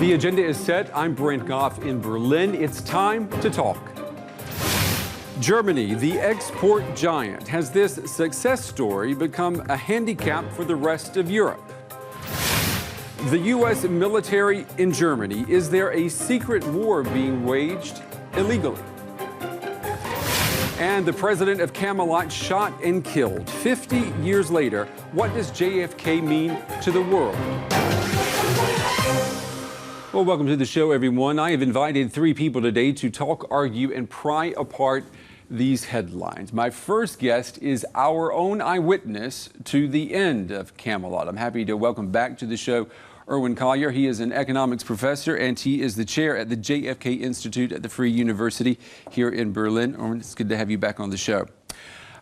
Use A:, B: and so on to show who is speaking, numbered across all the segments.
A: The agenda is set. I'm Brent Goff in Berlin. It's time to talk. Germany, the export giant, has this success story become a handicap for the rest of Europe? The U.S. military in Germany, is there a secret war being waged illegally? And the president of Camelot shot and killed. 50 years later, what does JFK mean to the world? Well, welcome to the show, everyone. I have invited three people today to talk, argue, and pry apart these headlines. My first guest is our own eyewitness to the end of Camelot. I'm happy to welcome back to the show Irwin Collier. He is an economics professor, and he is the chair at the JFK Institute at the Free University here in Berlin. Irwin, it's good to have you back on the show.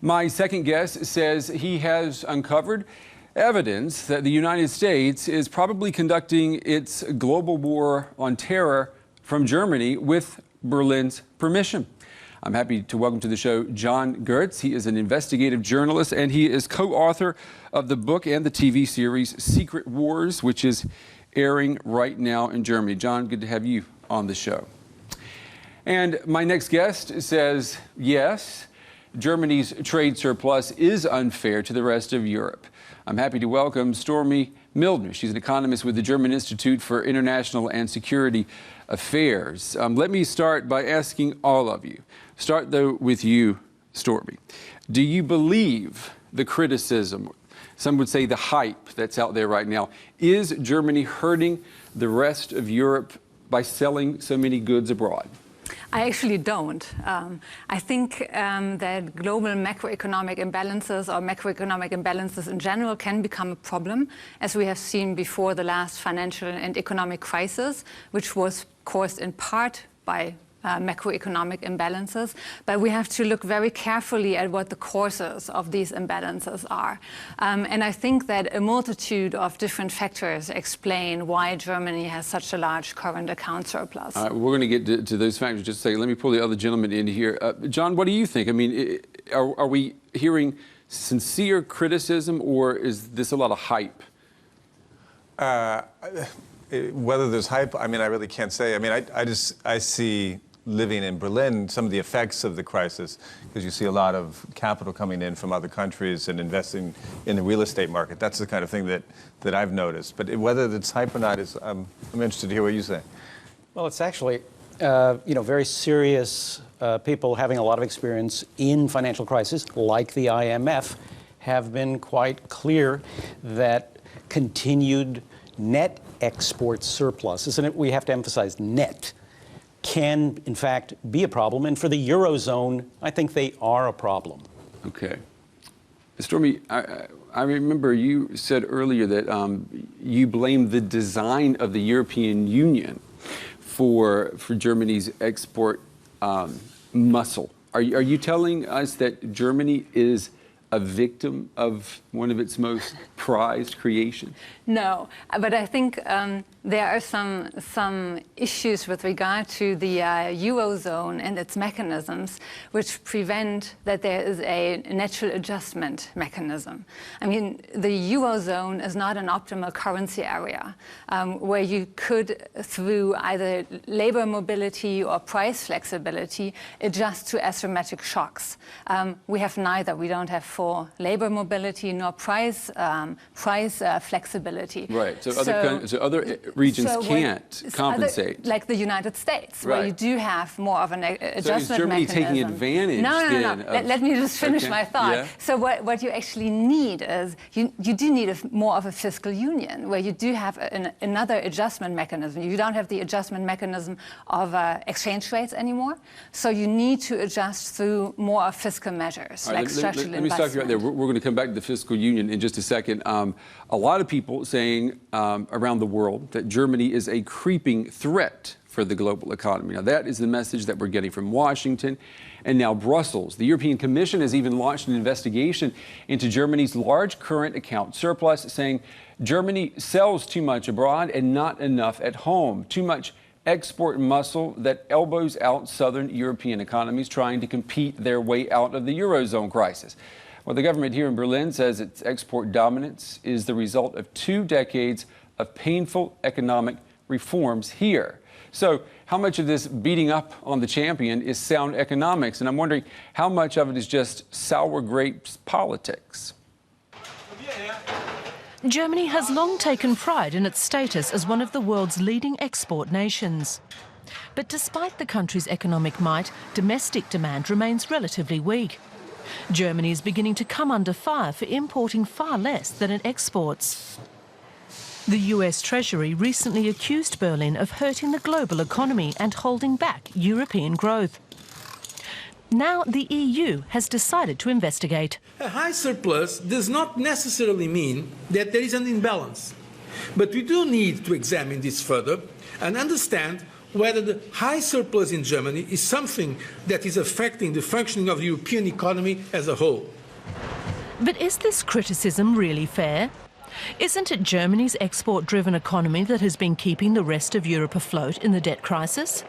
A: My second guest says he has uncovered evidence that the United States is probably conducting its global war on terror from Germany with Berlin's permission. I'm happy to welcome to the show John Goetz. He is an investigative journalist, and he is co-author of the book and the TV series Secret Wars, which is airing right now in Germany. John, good to have you on the show. And my next guest says, yes, Germany's trade surplus is unfair to the rest of Europe. I'm happy to welcome Stormy Mildner. She's an economist with the German Institute for International and Security Affairs. Let me start by asking all of you. Start, though, with you, Stormy. Do you believe the criticism, some would say the hype that's out there right now? Is Germany hurting the rest of Europe by selling so many goods abroad?
B: I actually don't. I think that global macroeconomic imbalances or macroeconomic imbalances in general can become a problem, as we have seen before the last financial and economic crisis, which was caused in part by macroeconomic imbalances, but we have to look very carefully at what the causes of these imbalances are. And I think that a multitude of different factors explain why Germany has such a large current account surplus.
A: We're going to get to those factors in just a second. Let me pull the other gentleman in here. John, what do you think? I mean, are we hearing sincere criticism, or is this a lot of hype?
C: Whether there's hype, I mean, I really can't say. I mean, I see living in Berlin some of the effects of the crisis, because you see a lot of capital coming in from other countries and investing in the real estate market. That's the kind of thing that I've noticed. But whether it's hype or not, I'm interested to hear what you say.
D: Well, it's actually, very serious people having a lot of experience in financial crisis, like the IMF, have been quite clear that continued net export surplus, isn't it? We have to emphasize net, can in fact be a problem. And for the Eurozone, I think they are a problem.
A: Okay. Stormy, I remember you said earlier that you blame the design of the European Union for Germany's export muscle. Are you telling us that Germany is a victim of one of its most prized creations?
B: No, but I think there are some issues with regard to the Eurozone and its mechanisms which prevent that there is a natural adjustment mechanism. I mean, the Eurozone is not an optimal currency area where you could, through either labor mobility or price flexibility, adjust to asymmetric shocks. We have neither. We don't have full labor mobility nor price flexibility.
A: Right. So other regions can't compensate.
B: Like the United States,
A: right,
B: where you do have more of an adjustment mechanism.
A: So is Germany taking advantage?
B: No. Let me just finish my thought.
A: Yeah.
B: So what you actually need is, you do need more of a fiscal union, where you do have another adjustment mechanism. You don't have the adjustment mechanism of exchange rates anymore. So you need to adjust through more of fiscal measures, like structural investment.
A: Let me stop you right there. We're going to come back to the fiscal union in just a second. A lot of people saying around the world that Germany is a creeping threat for the global economy. Now, that is the message that we're getting from Washington and now Brussels. The European Commission has even launched an investigation into Germany's large current account surplus, saying Germany sells too much abroad and not enough at home. Too much export muscle that elbows out southern European economies trying to compete their way out of the Eurozone crisis. Well, the government here in Berlin says its export dominance is the result of 2 decades of painful economic reforms here. So how much of this beating up on the champion is sound economics? And I'm wondering how much of it is just sour grapes politics?
E: Germany has long taken pride in its status as one of the world's leading export nations. But despite the country's economic might, domestic demand remains relatively weak. Germany is beginning to come under fire for importing far less than it exports. The US Treasury recently accused Berlin of hurting the global economy and holding back European growth. Now the EU has decided to investigate.
F: A high surplus does not necessarily mean that there is an imbalance. But we do need to examine this further and understand whether the high surplus in Germany is something that is affecting the functioning of the European economy as a whole.
E: But is this criticism really fair? Isn't it Germany's export-driven economy that has been keeping the rest of Europe afloat in the debt crisis?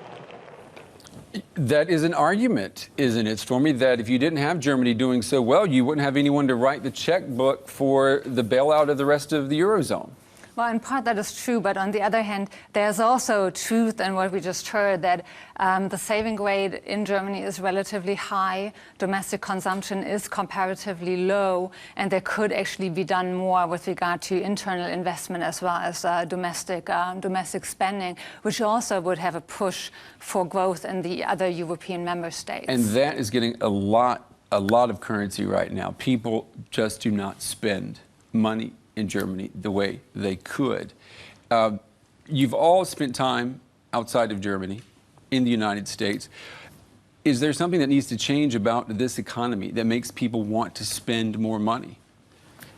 A: That is an argument, isn't it, Stormy, that if you didn't have Germany doing so well, you wouldn't have anyone to write the checkbook for the bailout of the rest of the Eurozone.
B: Well, in part that is true, but on the other hand, there's also truth in what we just heard, that the saving rate in Germany is relatively high, domestic consumption is comparatively low, and there could actually be done more with regard to internal investment as well as domestic spending, which also would have a push for growth in the other European member states.
A: And that is getting a lot of currency right now. People just do not spend money in Germany the way they could. You've all spent time outside of Germany, in the United States. Is there something that needs to change about this economy that makes people want to spend more money?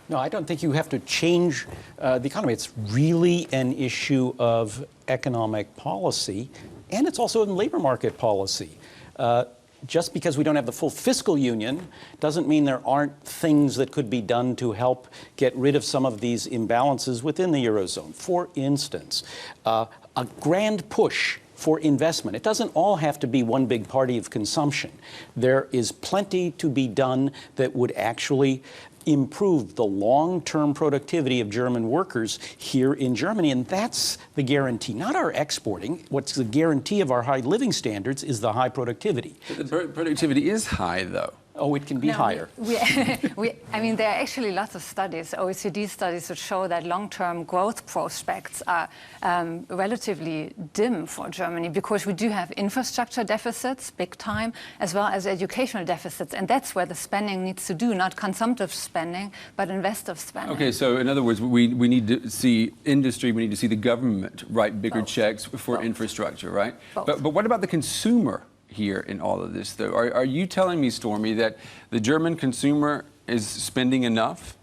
D: No, I don't think you have to change the economy. It's really an issue of economic policy, and it's also in labor market policy. Just because we don't have the full fiscal union doesn't mean there aren't things that could be done to help get rid of some of these imbalances within the Eurozone. For instance, a grand push for investment. It doesn't all have to be one big party of consumption. There is plenty to be done that would actually improve the long-term productivity of German workers here in Germany, and that's the guarantee, not our exporting. What's the guarantee of our high living standards is the high productivity.
A: The productivity is high, though.
D: Oh, it can be higher.
B: I mean, there are actually lots of studies, OECD studies, that show that long-term growth prospects are relatively dim for Germany because we do have infrastructure deficits, big time, as well as educational deficits. And that's where the spending needs to do, not consumptive spending, but investive spending.
A: Okay, so in other words, we need to see industry, we need to see the government write bigger checks for infrastructure, right? But what about the consumer here in all of this, though? Are you telling me, Stormy, that the German consumer is spending enough?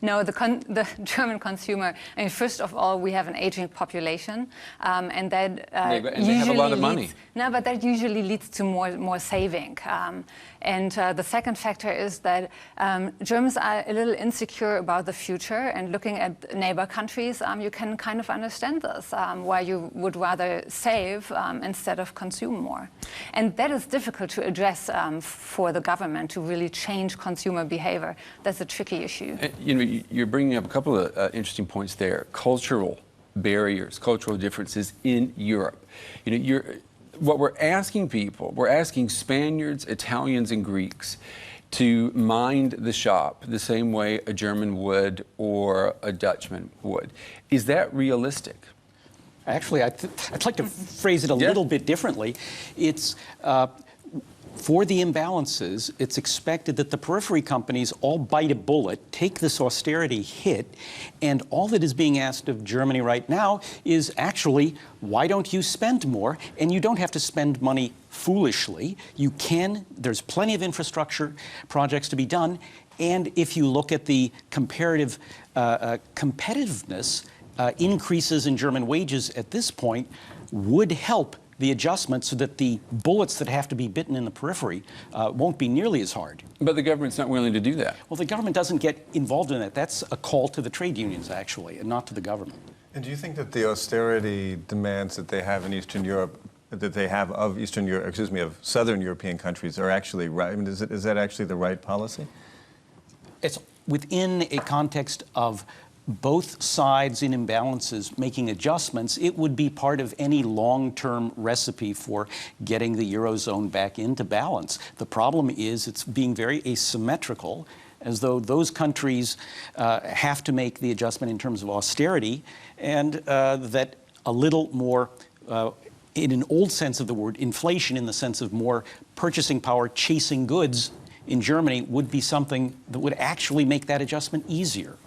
B: No, the German consumer, I mean, first of all, we have an aging population, and that
A: and they have a lot of money.
B: No, but that usually leads to more saving. And the second factor is that Germans are a little insecure about the future, and looking at neighbor countries, you can kind of understand this, why you would rather save instead of consume more. And that is difficult to address for the government to really change consumer behavior. That's a tricky issue.
A: You know, you're bringing up a couple of interesting points there. Cultural barriers, cultural differences in Europe. You know, what we're asking people, we're asking Spaniards, Italians, and Greeks to mind the shop the same way a German would or a Dutchman would. Is that realistic?
D: Actually, I'd like to phrase it a little bit differently. It's for the imbalances, it's expected that the periphery companies all bite a bullet, take this austerity hit, and all that is being asked of Germany right now is actually, why don't you spend more? And you don't have to spend money foolishly. You can. There's plenty of infrastructure projects to be done. And if you look at the comparative competitiveness, increases in German wages at this point would help the adjustment so that the bullets that have to be bitten in the periphery won't be nearly as hard.
A: But the government's not willing to do that.
D: Well, the government doesn't get involved in that. That's a call to the trade unions, actually, and not to the government.
C: And do you think that the austerity demands that they have in Eastern Europe, that they have of Eastern Europe, excuse me, of Southern European countries are actually right? I mean, is that actually the right policy?
D: It's within a context of both sides in imbalances making adjustments, it would be part of any long-term recipe for getting the Eurozone back into balance. The problem is it's being very asymmetrical, as though those countries have to make the adjustment in terms of austerity, and that a little more, in an old sense of the word, inflation in the sense of more purchasing power chasing goods in Germany would be something that would actually make that adjustment easier.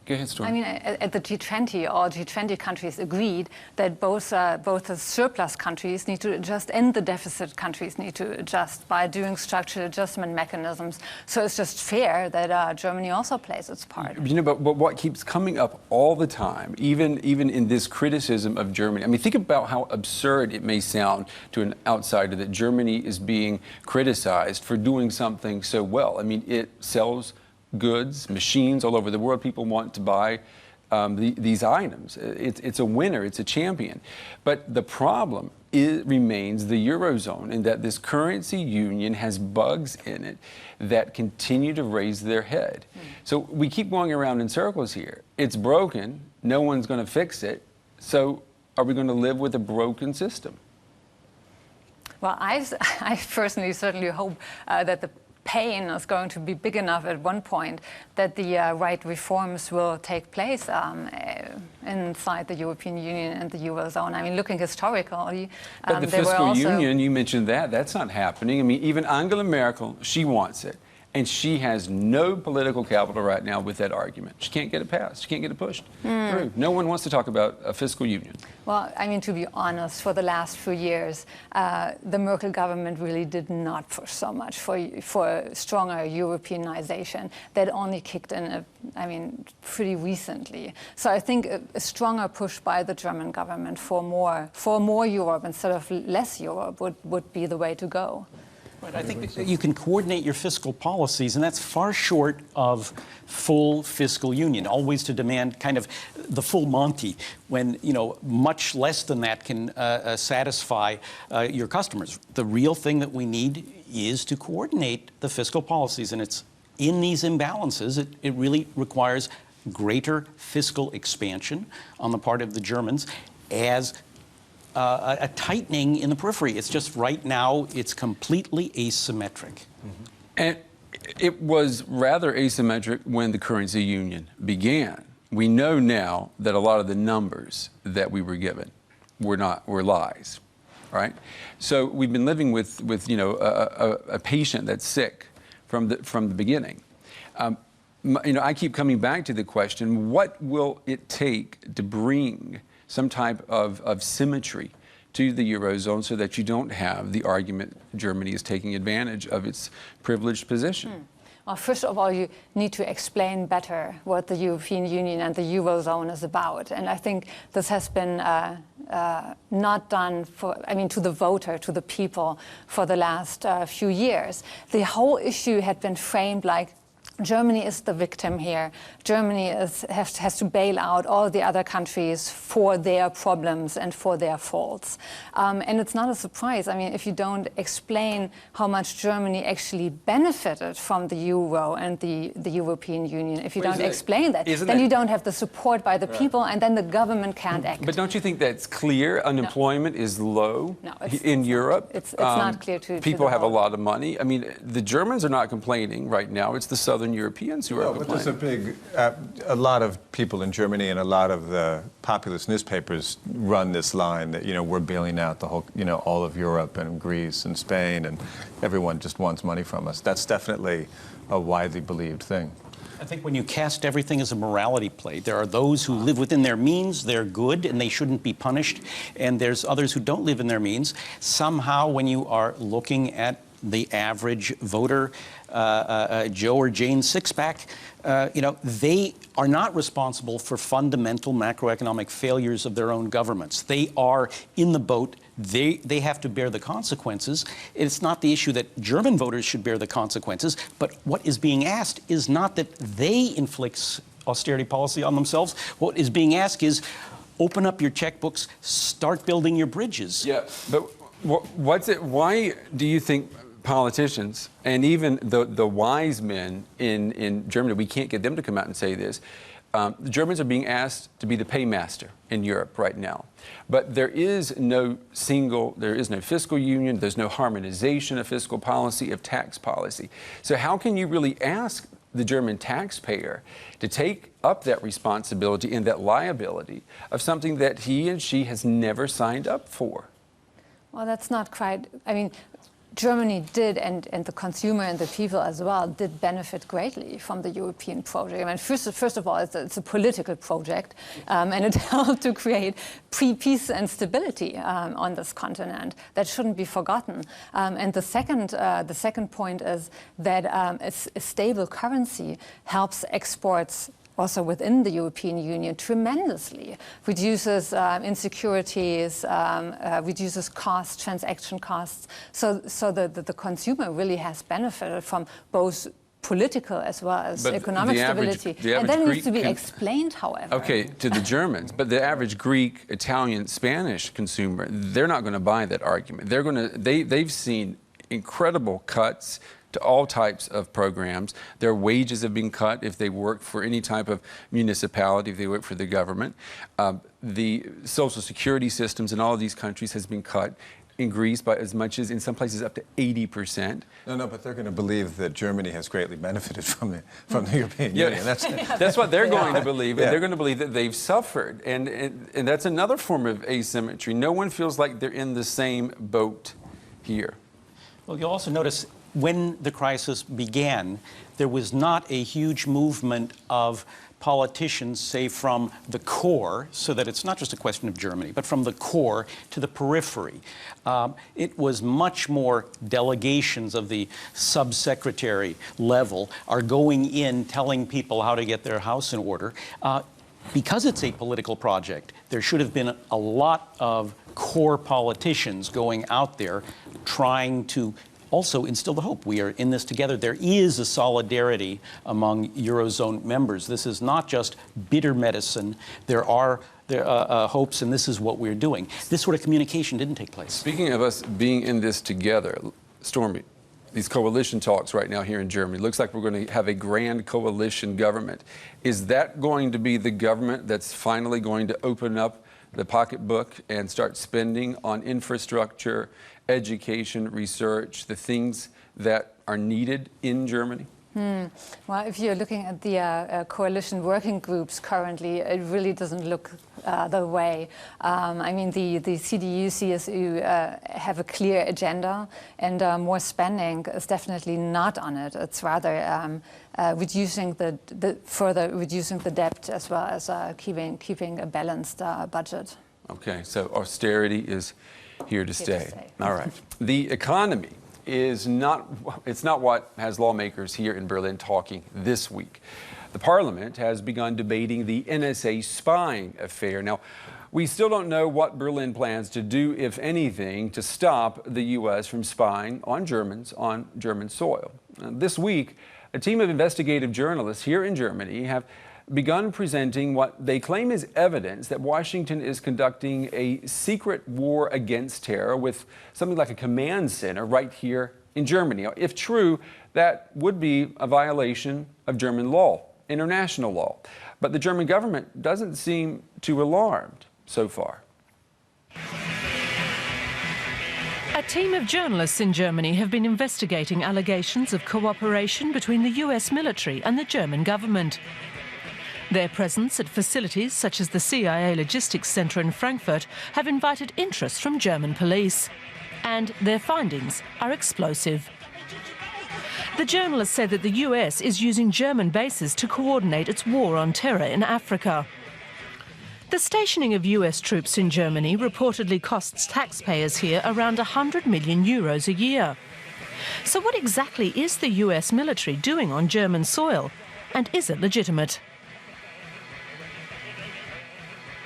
A: Go ahead, Stormy.
B: I mean, at the G20, all G20 countries agreed that both the surplus countries need to adjust and the deficit countries need to adjust by doing structural adjustment mechanisms. So it's just fair that Germany also plays its part.
A: You know, but what keeps coming up all the time, even in this criticism of Germany, I mean, think about how absurd it may sound to an outsider that Germany is being criticized for doing something so well. I mean, it sells goods, machines all over the world. People want to buy these items. It's a winner. It's a champion. But the problem remains the Eurozone, in that this currency union has bugs in it that continue to raise their head. So we keep going around in circles here. It's broken. No one's going to fix it. So are we going to live with a broken system?
B: Well, I personally certainly hope that the pain is going to be big enough at one point that the right reforms will take place inside the European Union and the Eurozone. I mean, looking historically,
A: but the fiscal union, you mentioned that's not happening. I mean, even Angela Merkel, she wants it. And she has no political capital right now with that argument. She can't get it passed. She can't get it pushed through. No one wants to talk about a fiscal union.
B: Well, I mean, to be honest, for the last few years, the Merkel government really did not push so much for stronger Europeanization. That only kicked in, pretty recently. So I think a stronger push by the German government for more Europe instead of less Europe would be the way to go.
D: Right. I think that you can coordinate your fiscal policies, and that's far short of full fiscal union, always to demand kind of the full Monty, when, much less than that can satisfy your customers. The real thing that we need is to coordinate the fiscal policies, and it's in these imbalances, it really requires greater fiscal expansion on the part of the Germans as a tightening in the periphery. It's just right now, it's completely asymmetric.
A: And it was rather asymmetric when the currency union began. We know now that a lot of the numbers that we were given were lies, right? So we've been living with a patient that's sick from the beginning. I keep coming back to the question: what will it take to bring some type of symmetry to the Eurozone so that you don't have the argument Germany is taking advantage of its privileged position?
B: Well, first of all, you need to explain better what the European Union and the Eurozone is about. And I think this has been not done to the voter, to the people, for the last few years. The whole issue had been framed like Germany is the victim here. Germany has to bail out all the other countries for their problems and for their faults. And it's not a surprise. I mean, if you don't explain how much Germany actually benefited from the euro and the European Union, if you don't explain that, then you don't have the support by the people, and then the government can't act.
A: But don't you think that's clear? Unemployment is low in Europe.
B: It's not clear to
A: people have a lot of money. I mean, the Germans are not complaining right now. It's the Southern Europeans who are complaining.
C: But there's a lot of people in Germany and a lot of the populist newspapers run this line that, we're bailing out the whole, all of Europe and Greece and Spain, and everyone just wants money from us. That's definitely a widely believed thing.
D: I think when you cast everything as a morality play, there are those who live within their means, they're good, and they shouldn't be punished, and there's others who don't live in their means. Somehow, when you are looking at the average voter, Joe or Jane Sixpack, they are not responsible for fundamental macroeconomic failures of their own governments. They are in the boat. They have to bear the consequences. It's not the issue that German voters should bear the consequences, but what is being asked is not that they inflict austerity policy on themselves. What is being asked is, open up your checkbooks, start building your bridges.
A: Yeah, but why do you think politicians and even the wise men in Germany, we can't get them to come out and say this, The Germans are being asked to be the paymaster in Europe right now. But there is no fiscal union, there's no harmonization of fiscal policy, of tax policy. So how can you really ask the German taxpayer to take up that responsibility and that liability of something that he and she has never signed up for?
B: Well, that's not quite, I mean, Germany did, and the consumer and the people as well, did benefit greatly from the European project. I mean, first of all, it's a political project, and it helped to create peace and stability on this continent. That shouldn't be forgotten. And the second point is that a stable currency helps exports also within the European Union tremendously, reduces insecurities, reduces costs, transaction costs. So the consumer really has benefited from both political as well as economic stability. And that needs to be explained, however.
A: Okay, to the Germans, but the average Greek, Italian, Spanish consumer, they're not going to buy that argument. They've seen incredible cuts to all types of programs. Their wages have been cut if they work for any type of municipality, if they work for the government. The social security systems in all of these countries has been cut. In Greece by as much as, in some places, up to 80%.
C: No, but they're going to believe that Germany has greatly benefited from the European Union.
A: That's what they're going to believe. And they're going to believe that they've suffered. And that's another form of asymmetry. No one feels like they're in the same boat here.
D: Well, you'll also notice when the crisis began, there was not a huge movement of politicians, say, from the core, so that it's not just a question of Germany, but from the core to the periphery. It was much more delegations of the subsecretary level are going in telling people how to get their house in order. Because it's a political project, there should have been a lot of core politicians going out there trying to also instill the hope. We are in this together. There is a solidarity among Eurozone members. This is not just bitter medicine. There are hopes, and this is what we're doing. This sort of communication didn't take place.
A: Speaking of us being in this together, Stormy, these coalition talks right now here in Germany, looks like we're going to have a grand coalition government. Is that going to be the government that's finally going to open up the pocketbook and start spending on infrastructure, education, research, the things that are needed in Germany?
B: Well, if you're looking at the coalition working groups currently, it really doesn't look the way. I mean, the CDU, CSU have a clear agenda, and more spending is definitely not on it. It's rather further reducing the debt as well as keeping a balanced budget.
A: Okay, so austerity is here to stay. All right. The economy is not what has lawmakers here in Berlin talking this week. The parliament has begun debating the NSA spying affair. Now, we still don't know what Berlin plans to do, if anything, to stop the U.S. from spying on Germans on German soil. This week, a team of investigative journalists here in Germany have begun presenting what they claim is evidence that Washington is conducting a secret war against terror with something like a command center right here in Germany. Now, if true, that would be a violation of German law, international law. But the German government doesn't seem too alarmed so far.
E: A team of journalists in Germany have been investigating allegations of cooperation between the US military and the German government. Their presence at facilities such as the CIA Logistics Center in Frankfurt have invited interest from German police. And their findings are explosive. The journalists said that the US is using German bases to coordinate its war on terror in Africa. The stationing of US troops in Germany reportedly costs taxpayers here around 100 million euros a year. So what exactly is the US military doing on German soil? And is it legitimate?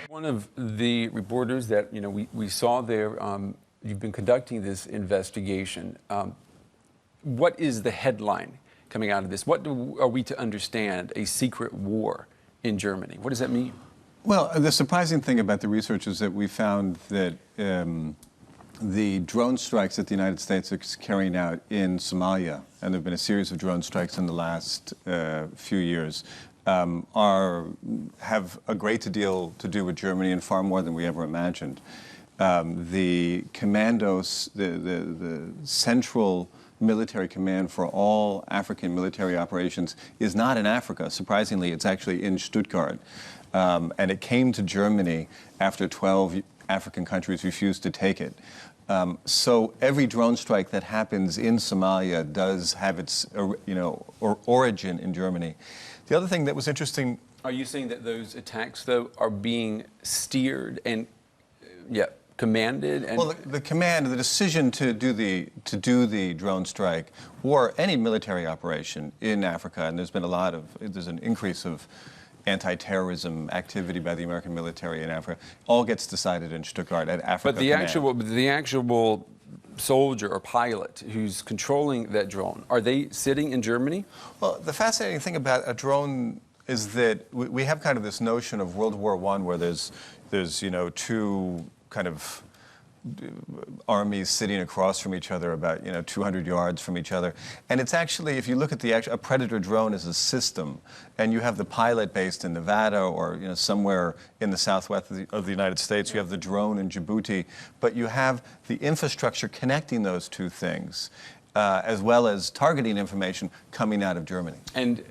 A: One of the reporters that we saw there, you've been conducting this investigation. What is the headline coming out of this? What are we to understand? A secret war in Germany. What does that mean?
C: Well, the surprising thing about the research is that we found that the drone strikes that the United States is carrying out in Somalia, and there have been a series of drone strikes in the last few years, are have a great deal to do with Germany, and far more than we ever imagined. The commandos, the central military command for all African military operations is not in Africa. Surprisingly, it's actually in Stuttgart. And it came to Germany after 12 African countries refused to take it. So every drone strike that happens in Somalia does have its origin in Germany. The other thing that was interesting...
A: Are you saying that those attacks, though, are being steered and commanded? And
C: well, the decision to do the drone strike, or any military operation in Africa, and there's an increase of anti-terrorism activity by the American military in Africa, all gets decided in Stuttgart at Africa
A: But the actual soldier or pilot who's controlling that drone, are they sitting in Germany?
C: Well, the fascinating thing about a drone is that we have kind of this notion of World War I where there's two kind of armies sitting across from each other about 200 yards from each other, and it's actually, if you look at a Predator drone as a system, and you have the pilot based in Nevada or somewhere in the southwest of the United States, you have the drone in Djibouti, but you have the infrastructure connecting those two things, as well as targeting information coming out of Germany.
A: And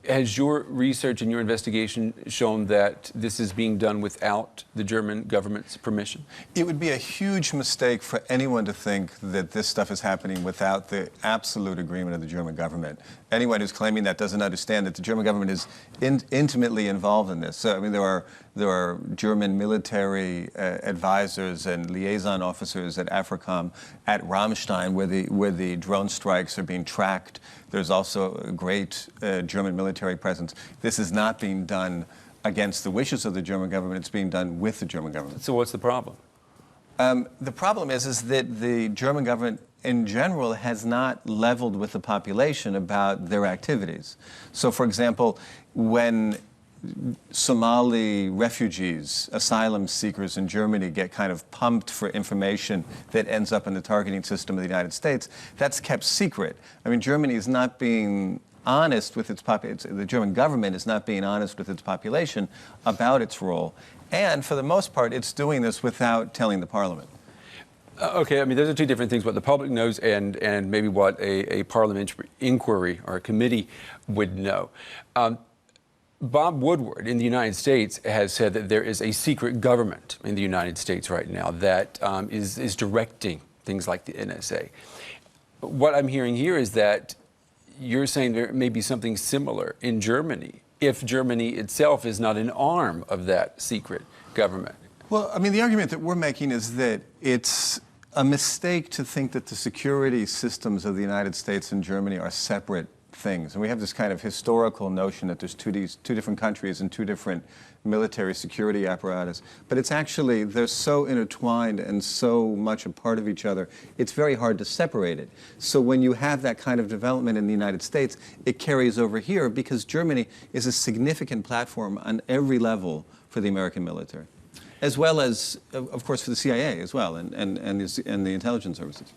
A: has your research and your investigation shown that this is being done without the German government's permission?
C: It would be a huge mistake for anyone to think that this stuff is happening without the absolute agreement of the German government. Anyone who's claiming that doesn't understand that the German government is intimately involved in this. So, I mean, there are German military advisors and liaison officers at AFRICOM, at Ramstein, where the drone strikes are being tracked. There's also a great German military presence. This is not being done against the wishes of the German government. It's being done with the German government.
A: So what's the problem?
C: The problem is that the German government in general has not leveled with the population about their activities. So, for example, when Somali refugees, asylum seekers in Germany get kind of pumped for information that ends up in the targeting system of the United States, that's kept secret. I mean, Germany is not being honest with its population. The German government is not being honest with its population about its role. And for the most part, it's doing this without telling the parliament.
A: Okay, I mean, those are two different things, what the public knows and maybe what a parliamentary inquiry or a committee would know. Bob Woodward in the United States has said that there is a secret government in the United States right now that is directing things like the NSA. What I'm hearing here is that you're saying there may be something similar in Germany, if Germany itself is not an arm of that secret government.
C: Well, I mean, the argument that we're making is that it's a mistake to think that the security systems of the United States and Germany are separate things. And we have this kind of historical notion that there's two different countries and two different military security apparatus. But it's actually, they're so intertwined and so much a part of each other, it's very hard to separate it. So when you have that kind of development in the United States, it carries over here because Germany is a significant platform on every level for the American military, as well as, of course, for the CIA as well, and the intelligence services.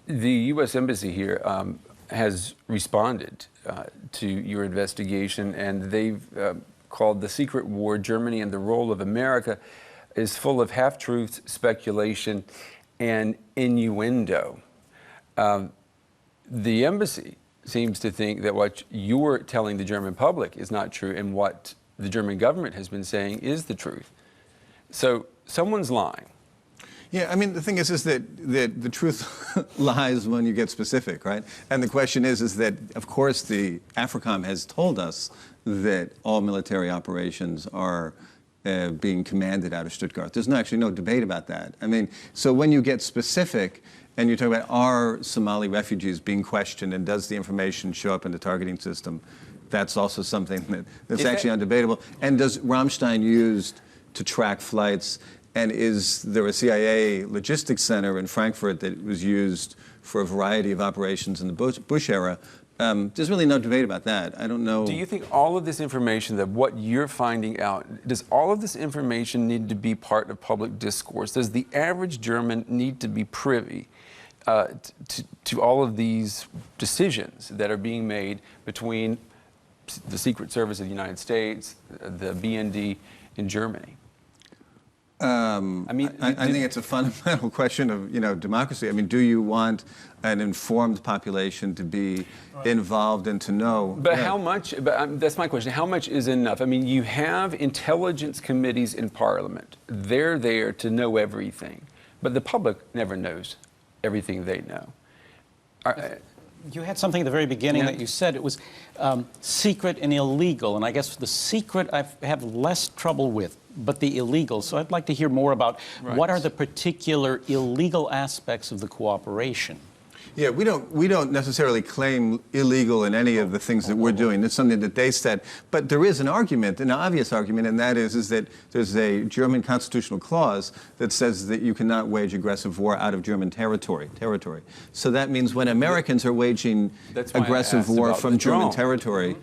A: The U.S. Embassy here has responded to your investigation, and they've called The Secret War, Germany and the Role of America is full of half-truths, speculation, and innuendo. The embassy seems to think that what you're telling the German public is not true, and what the German government has been saying is the truth. So someone's lying.
C: Yeah, I mean, the thing is that the truth lies when you get specific, right? And the question is that, of course, the AFRICOM has told us that all military operations are being commanded out of Stuttgart. There's actually no debate about that. I mean, so when you get specific and you talk about are Somali refugees being questioned and does the information show up in the targeting system, that's also something that's actually undebatable. And does Ramstein used to track flights? And is there a CIA logistics center in Frankfurt that was used for a variety of operations in the Bush era? There's really no debate about that. I don't know.
A: Do you think all of this information, that what you're finding out, does all of this information need to be part of public discourse? Does the average German need to be privy to all of these decisions that are being made between the Secret Service of the United States, the BND in Germany?
C: I think it's a fundamental question of, democracy. I mean, do you want an informed population to be involved and to know?
A: But how much, that's my question, how much is enough? I mean, you have intelligence committees in Parliament. They're there to know everything, but the public never knows everything they know.
D: You had something at the very beginning that you said it was secret and illegal, and I guess the secret I have less trouble with, but the illegal. So I'd like to hear more about what are the particular illegal aspects of the cooperation.
C: Yeah, we don't necessarily claim illegal in any of the things that we're doing. It's something that they said. But there is an argument, an obvious argument, and that is that there's a German constitutional clause that says that you cannot wage aggressive war out of German territory. So that means when Americans are waging aggressive war from German territory,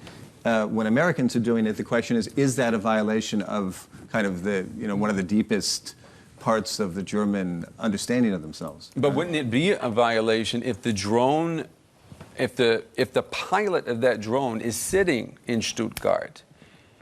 C: when Americans are doing it, the question is that a violation of kind of the, one of the deepest parts of the German understanding of themselves?
A: But wouldn't it be a violation if the drone, if the pilot of that drone is sitting in Stuttgart?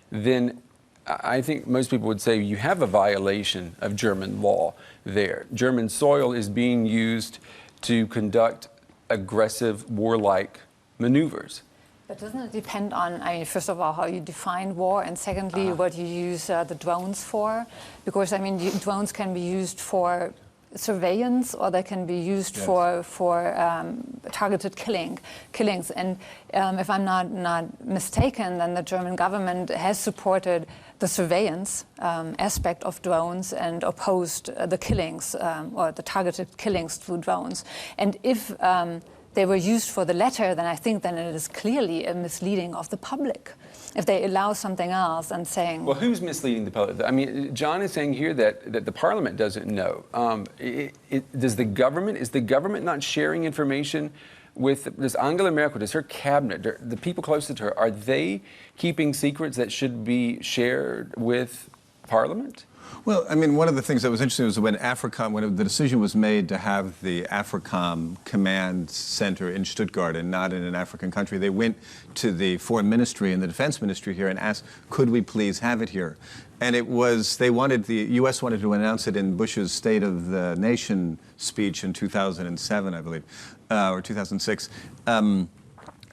A: Then I think most people would say you have a violation of German law there. German soil is being used to conduct aggressive, warlike maneuvers.
B: But doesn't it depend on, first of all, how you define war, and secondly, what you use the drones for? Because, drones can be used for surveillance, or they can be used for targeted killings. And if I'm not mistaken, then the German government has supported the surveillance aspect of drones and opposed the killings, or the targeted killings through drones. And if they were used for the latter, then I think then it is clearly a misleading of the public. If they allow something else and saying...
A: Well, who's misleading the public? I mean, John is saying here that the Parliament doesn't know. Is the government not sharing information with, does Angela Merkel, does her cabinet, the people closest to her, are they keeping secrets that should be shared with Parliament?
C: Well, one of the things that was interesting was when the decision was made to have the AFRICOM command center in Stuttgart and not in an African country, they went to the Foreign Ministry and the Defense Ministry here and asked, could we please have it here? And the U.S. wanted to announce it in Bush's State of the Nation speech in 2007, I believe, or 2006.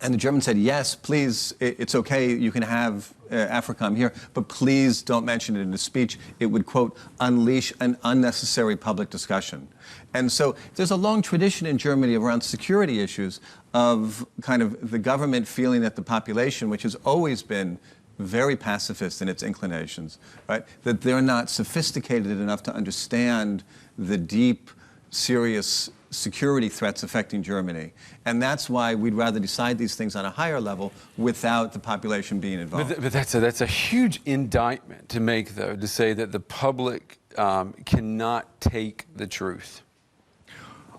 C: And the Germans said, yes, please, it's okay, you can have AFRICOM here, but please don't mention it in the speech. It would, quote, unleash an unnecessary public discussion. And so there's a long tradition in Germany around security issues of kind of the government feeling that the population, which has always been very pacifist in its inclinations, right, that they're not sophisticated enough to understand the deep, serious security threats affecting Germany. And that's why we'd rather decide these things on a higher level without the population being involved.
A: But that's a huge indictment to make, though, to say that the public cannot take the truth.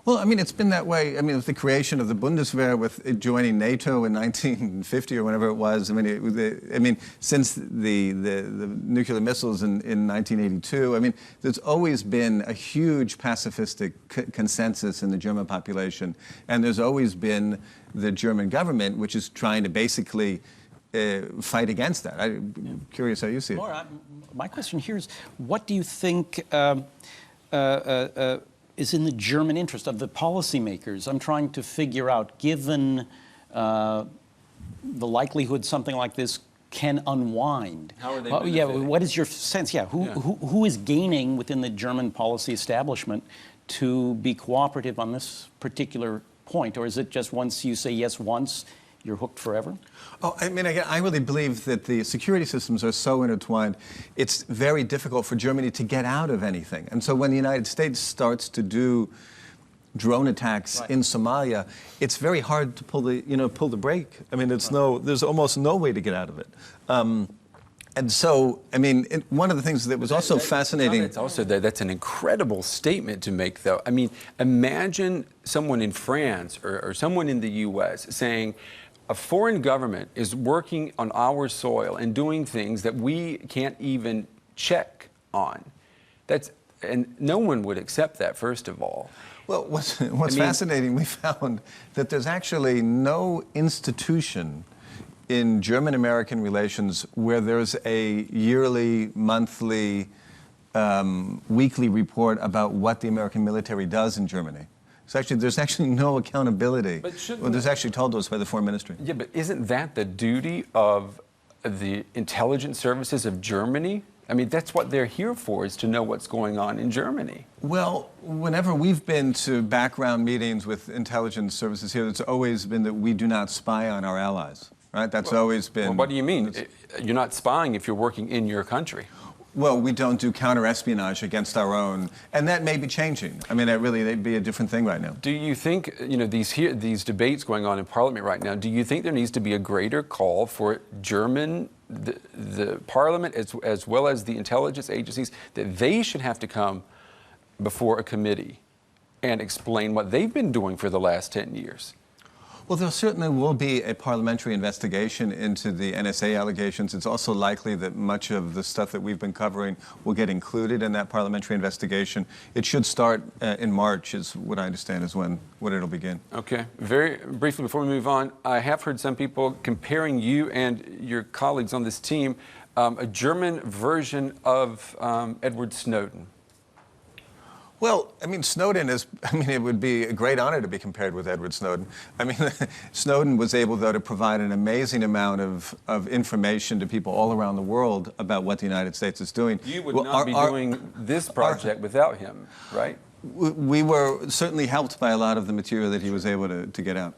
C: Well, it's been that way. With the creation of the Bundeswehr, with it joining NATO in 1950 or whenever it was. Since the nuclear missiles in 1982. There's always been a huge pacifistic consensus in the German population, and there's always been the German government, which is trying to basically fight against that. I'm curious how you see it.
D: Laura, my question here is, what do you think is in the German interest of the policymakers? I'm trying to figure out, given the likelihood something like this can unwind.
A: How are they
D: benefiting? What is your sense? Who is gaining within the German policy establishment to be cooperative on this particular point? Or is it just once you say yes once, you're hooked forever?
C: Oh, I really believe that the security systems are so intertwined, it's very difficult for Germany to get out of anything. And so when the United States starts to do drone attacks in Somalia, it's very hard to pull the brake. There's almost no way to get out of it. And so, one of the things that was also fascinating...
A: That's an incredible statement to make, though. Imagine someone in France or someone in the U.S. saying, a foreign government is working on our soil and doing things that we can't even check on. And no one would accept that, first of all.
C: Well, what's fascinating, we found that there's actually no institution in German-American relations where there's a yearly, monthly, weekly report about what the American military does in Germany. There's actually no accountability. Well, there's actually told to us by the Foreign Ministry.
A: Yeah, but isn't that the duty of the intelligence services of Germany? I mean, that's what they're here for, is to know what's going on in Germany.
C: Well, whenever we've been to background meetings with intelligence services here, it's always been that we do not spy on our allies, right? That's always been...
A: Well, what do you mean? You're not spying if you're working in your country.
C: Well, we don't do counter-espionage against our own, and that may be changing. I mean, that'd be a different thing right now.
A: Do you think, these debates going on in Parliament right now, do you think there needs to be a greater call for the Parliament as well as the intelligence agencies, that they should have to come before a committee and explain what they've been doing for the last 10 years?
C: Well, there certainly will be a parliamentary investigation into the NSA allegations. It's also likely that much of the stuff that we've been covering will get included in that parliamentary investigation. It should start in March, is what I understand is when it'll begin. Okay.
A: Very briefly before we move on, I have heard some people comparing you and your colleagues on this team, a German version of Edward Snowden.
C: Well, I mean, it would be a great honor to be compared with Edward Snowden. I mean, Snowden was able, though, to provide an amazing amount of information to people all around the world about what the United States is doing.
A: You would not be doing this project without him, right?
C: We were certainly helped by a lot of the material that he was able to get out.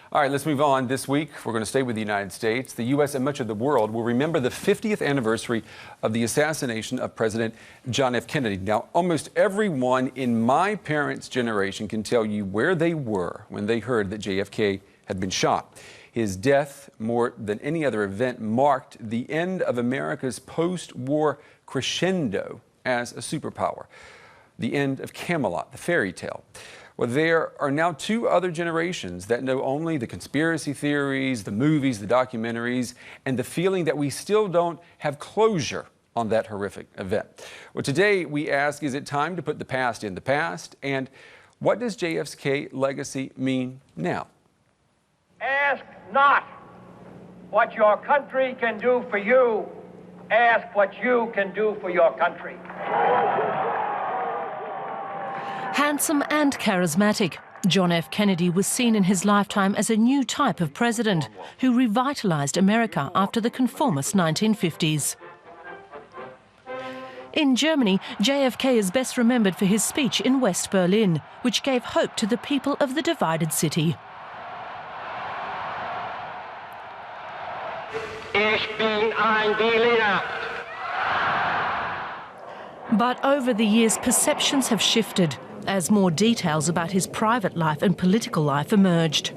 A: All right, let's move on. This week, we're going to stay with the United States. The U.S. and much of the world will remember the 50th anniversary of the assassination of President John F. Kennedy. Now, almost everyone in my parents' generation can tell you where they were when they heard that JFK had been shot. His death, more than any other event, marked the end of America's post-war crescendo as a superpower. The end of Camelot, the fairy tale. Well, there are now two other generations that know only the conspiracy theories, the movies, the documentaries, and the feeling that we still don't have closure on that horrific event. Well, today we ask, is it time to put the past in the past? And what does JFK's legacy mean now?
G: Ask not what your country can do for you. Ask what you can do for your country.
E: Handsome and charismatic, John F. Kennedy was seen in his lifetime as a new type of president who revitalised America after the conformist 1950s. In Germany, JFK is best remembered for his speech in West Berlin, which gave hope to the people of the divided city.
G: Ich bin ein Berliner.
E: But over the years, perceptions have shifted as more details about his private life and political life emerged.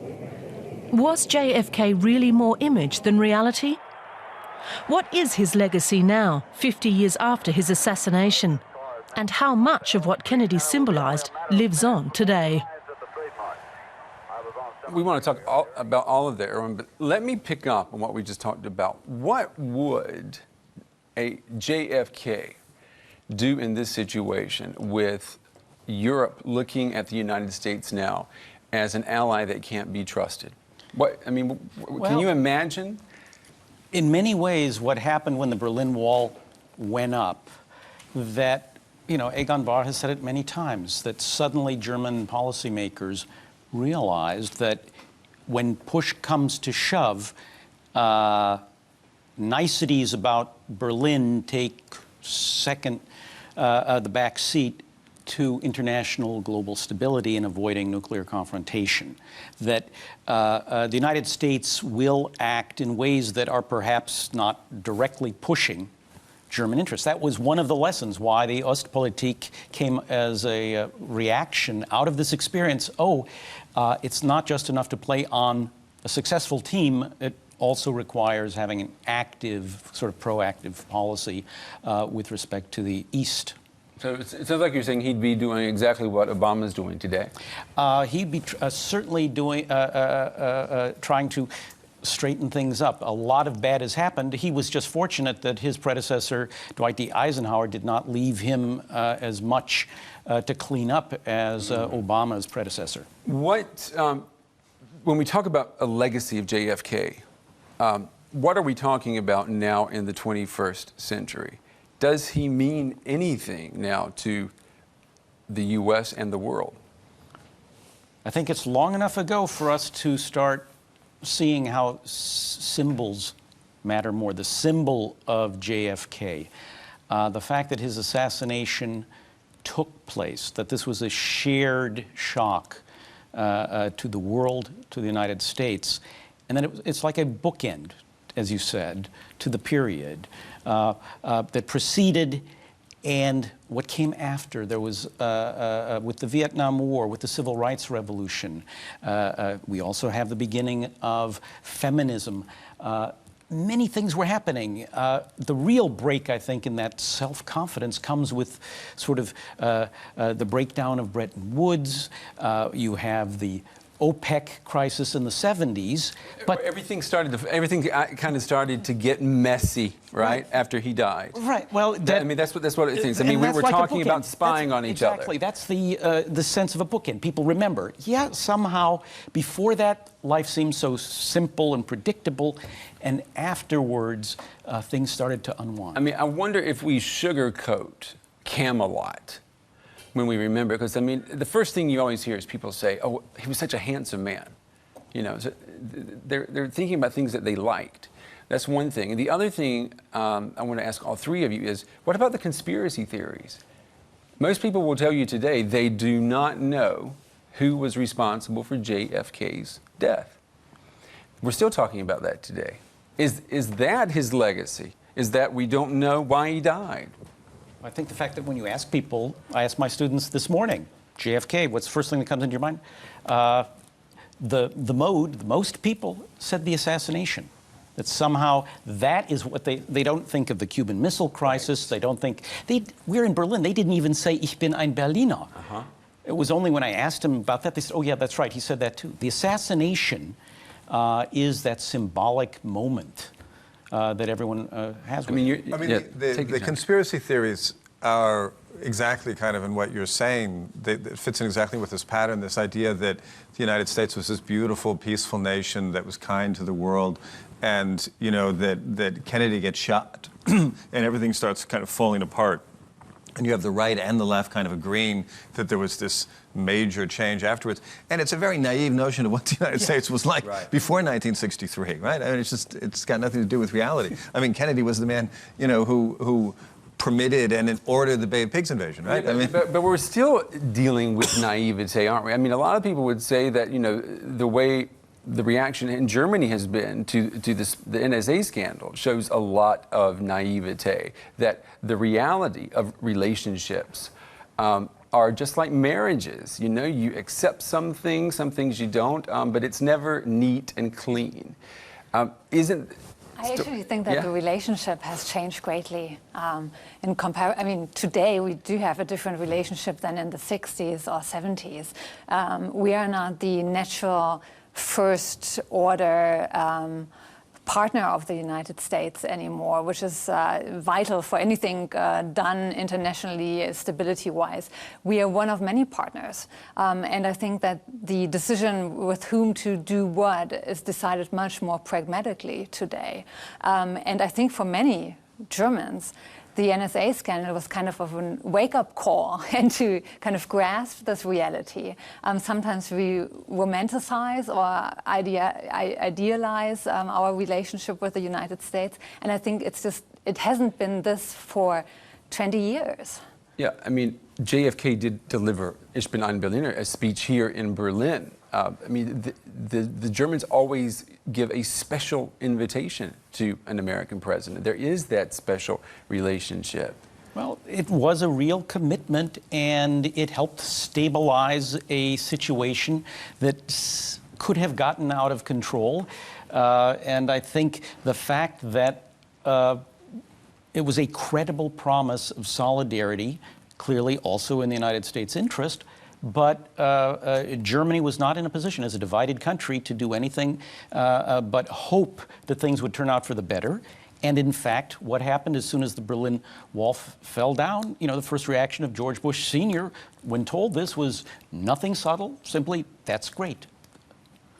E: Was JFK really more image than reality? What is his legacy now, 50 years after his assassination? And how much of what Kennedy symbolised lives on today?
A: We want to talk about all of that, Irwin, but let me pick up on what we just talked about. What would a JFK do in this situation with Europe looking at the United States now as an ally that can't be trusted? Can you imagine?
D: In many ways, what happened when the Berlin Wall went up, that, Egon Bahr has said it many times, that suddenly German policymakers realized that when push comes to shove, niceties about Berlin take the back seat to international global stability and avoiding nuclear confrontation. That the United States will act in ways that are perhaps not directly pushing German interests. That was one of the lessons why the Ostpolitik came as a reaction out of this experience. It's not just enough to play on a successful team. It also requires having an active, sort of proactive policy with respect to the East.
A: So it sounds like you're saying he'd be doing exactly what Obama's doing today.
D: He'd be certainly doing, trying to straighten things up. A lot of bad has happened. He was just fortunate that his predecessor, Dwight D. Eisenhower, did not leave him as much to clean up as Obama's predecessor.
A: When we talk about a legacy of JFK, What are we talking about now in the 21st century? Does he mean anything now to the U.S. and the world?
D: I think it's long enough ago for us to start seeing how symbols matter more. The symbol of JFK, the fact that his assassination took place, that this was a shared shock to the world, to the United States, and then it's like a bookend, as you said, to the period that preceded and what came after. There was, with the Vietnam War, with the Civil Rights Revolution, we also have the beginning of feminism. Many things were happening. The real break, I think, in that self-confidence comes with sort of the breakdown of Bretton Woods. You have the OPEC crisis in the 70s, but
A: everything kind of started to get messy, right? After he died.
D: Right. Well,
A: I mean, that's what it thinks. I mean, we were
D: like
A: talking about spying on each other.
D: Exactly. That's the sense of a bookend. People remember. Yeah, somehow before that, life seemed so simple and predictable, and afterwards, things started to unwind.
A: I mean, I wonder if we sugarcoat Camelot when we remember, because I mean, the first thing you always hear is people say, "Oh, he was such a handsome man." You know, so they're thinking about things that they liked. That's one thing. And the other thing I want to ask all three of you is, what about the conspiracy theories? Most people will tell you today they do not know who was responsible for JFK's death. We're still talking about that today. Is that his legacy? Is that we don't know why he died?
D: I think the fact that when you ask people, I asked my students this morning, JFK, what's the first thing that comes into your mind? Most people said the assassination. That somehow that is what they don't think of the Cuban Missile Crisis. They don't think, we're in Berlin, they didn't even say, "Ich bin ein Berliner." It was only when I asked him about that, they said, "Oh yeah, that's right, he said that too." The assassination is that symbolic moment that everyone has.
C: I mean, the conspiracy theories are exactly kind of in what you're saying. It fits in exactly with this pattern, this idea that the United States was this beautiful, peaceful nation that was kind to the world, and you know that Kennedy gets shot, and everything starts kind of falling apart. And you have the right and the left kind of agreeing that there was this major change afterwards. And it's a very naive notion of what the United States was like before 1963, right? I mean, it's got nothing to do with reality. I mean, Kennedy was the man, you know, who permitted and ordered the Bay of Pigs invasion, right?
A: Yeah, but we're still dealing with naivete, aren't we? I mean, a lot of people would say that, you know, the way the reaction in Germany has been to the NSA scandal shows a lot of naivete, that the reality of relationships are just like marriages. You know, you accept some things you don't, but it's never neat and clean.
B: I actually think that the relationship has changed greatly. I mean, today we do have a different relationship than in the 60s or 70s. We are not the natural first order partner of the United States anymore, which is vital for anything done internationally, stability-wise. We are one of many partners. And I think that the decision with whom to do what is decided much more pragmatically today. And I think for many Germans, the NSA scandal was kind of a wake-up call and to kind of grasp this reality. Sometimes we romanticize or idealize our relationship with the United States, and I think it hasn't been this for 20 years.
A: Yeah, I mean, JFK did deliver Ich bin ein Berliner, a speech here in Berlin. I mean, the Germans always give a special invitation to an American president. There is that special relationship.
D: Well, it was a real commitment, and it helped stabilize a situation that could have gotten out of control. And I think the fact that it was a credible promise of solidarity, clearly also in the United States' interest, but Germany was not in a position as a divided country to do anything but hope that things would turn out for the better. And in fact, what happened as soon as the Berlin Wall fell down, you know, the first reaction of George Bush Sr. when told this was nothing subtle, simply, that's great.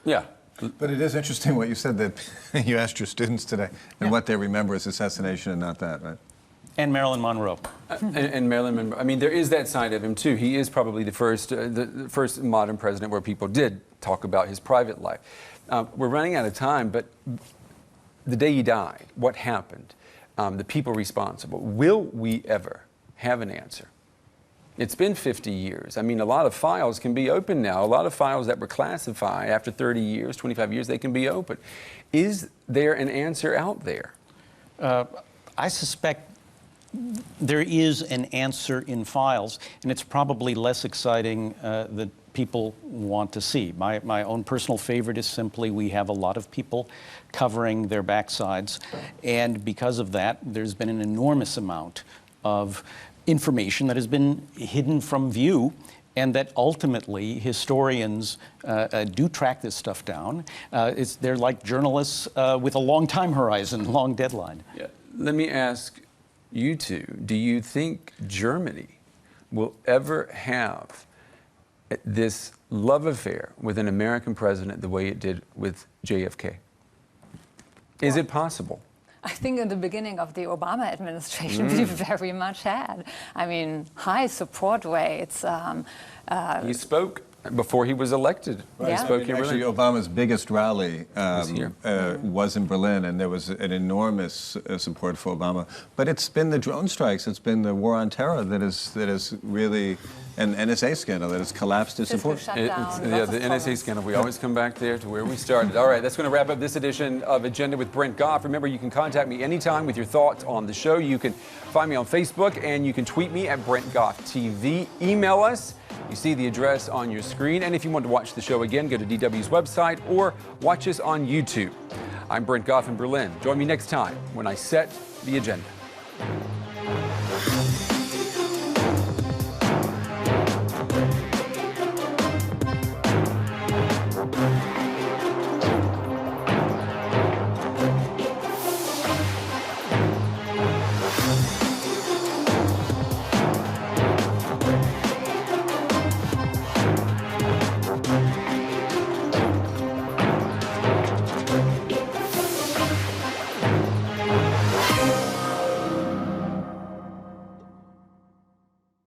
A: Yeah.
C: But it is interesting what you said, that you asked your students today, and what they remember is assassination and not that, right?
D: And Marilyn Monroe.
A: And Marilyn Monroe. I mean, there is that side of him, too. He is probably the first modern president where people did talk about his private life. We're running out of time, but the day he died, what happened, the people responsible, will we ever have an answer? It's been 50 years. I mean, a lot of files can be open now. A lot of files that were classified after 30 years, 25 years, they can be open. Is there an answer out there?
D: I suspect there is an answer in files, and it's probably less exciting that people want to see. My own personal favorite is simply we have a lot of people covering their backsides, and because of that, there's been an enormous amount of information that has been hidden from view, and that ultimately historians do track this stuff down. They're like journalists with a long time horizon, long deadline.
A: Yeah. Let me ask you two, do you think Germany will ever have this love affair with an American president the way it did with JFK? Is it possible?
B: I think in the beginning of the Obama administration, we very much had. I mean, high support rates.
A: He spoke before he was elected.
B: Yeah.
A: He spoke here.
C: Actually, Obama's biggest rally was in Berlin, and there was an enormous support for Obama. But it's been the drone strikes, it's been the war on terror that is really, an NSA scandal that has collapsed his support.
A: The NSA scandal. We always come back there to where we started. All right, that's going to wrap up this edition of Agenda with Brent Goff. Remember, you can contact me anytime with your thoughts on the show. You can find me on Facebook, and you can tweet me at Brent Goff TV. Email us. You see the address on your screen. And if you want to watch the show again, go to DW's website or watch us on YouTube. I'm Brent Goff in Berlin. Join me next time when I set the agenda.